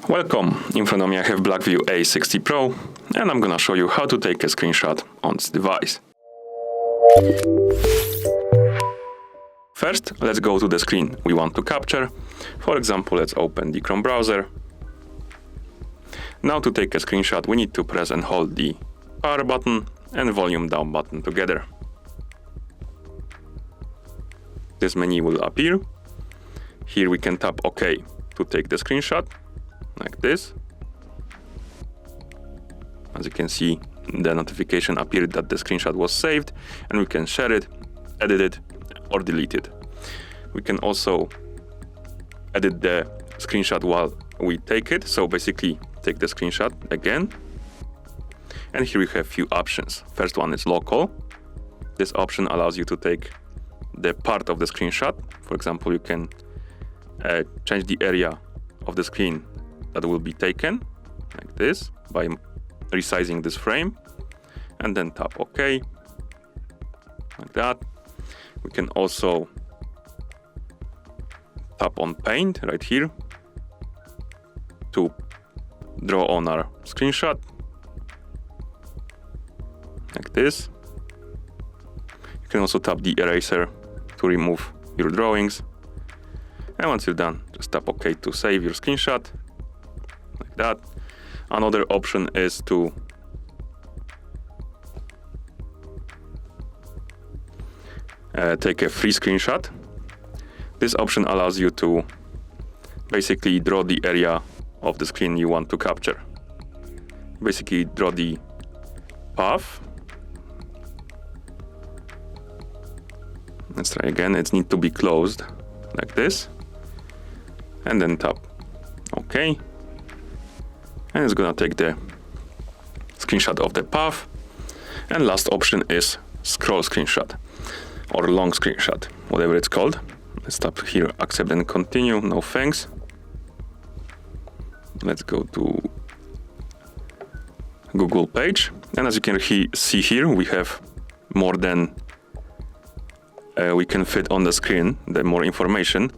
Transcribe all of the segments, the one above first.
Welcome, in front of me I have BLACKVIEW A60 Pro and I'm gonna show you how to take a screenshot on this device. First, let's go to the screen we want to capture. For example, let's open the Chrome browser. Now to take a screenshot, we need to press and hold the power button and volume down button together. This menu will appear. Here we can tap OK to take the screenshot, like this. As you can see, the notification appeared that the screenshot was saved, and we can share it, edit it, or delete it. We can also edit the screenshot while we take it. So basically, take the screenshot again. And here we have a few options. First one is local. This option allows you to take the part of the screenshot. For example, you can change the area of the screen that will be taken, like this, by resizing this frame, and then tap OK, like that. We can also tap on Paint right here to draw on our screenshot, like this. You can also tap the eraser to remove your drawings. And once you're done, just tap OK to save your screenshot, like that. Another option is to take a free screenshot. This option allows you to basically draw the area of the screen you want to capture. Basically draw the path. Let's try again. It needs to be closed like this. And then tap OK. And it's gonna take the screenshot of the path. And last option is scroll screenshot or long screenshot, whatever it's called. Let's tap here, accept and continue. No thanks. Let's go to Google page. And as you can see here, we have more than we can fit on the screen, the more information,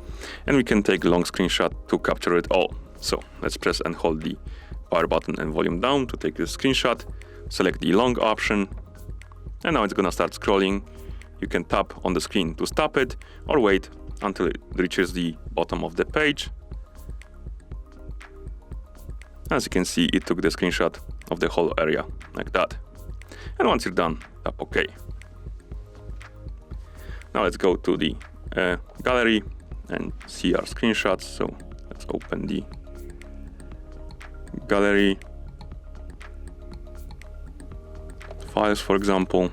and we can take long screenshot to capture it all. So let's press and hold the power button and volume down to take the screenshot. Select the long option, and now it's gonna start scrolling. You can tap on the screen to stop it, or wait until it reaches the bottom of the page. As you can see, it took the screenshot of the whole area, like that. And once you're done, tap OK. Now let's go to the gallery and see our screenshots. So let's open the gallery files, for example,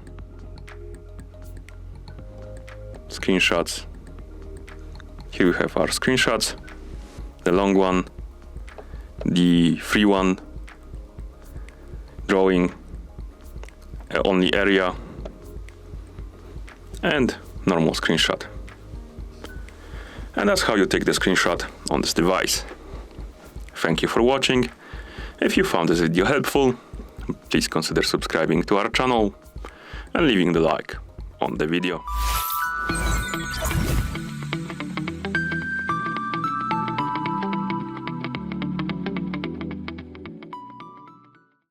screenshots. Here we have our screenshots, the long one, the free one, drawing only area, and normal screenshot. And that's how you take the screenshot on this device. Thank you for watching. If you found this video helpful, please consider subscribing to our channel and leaving the like on the video.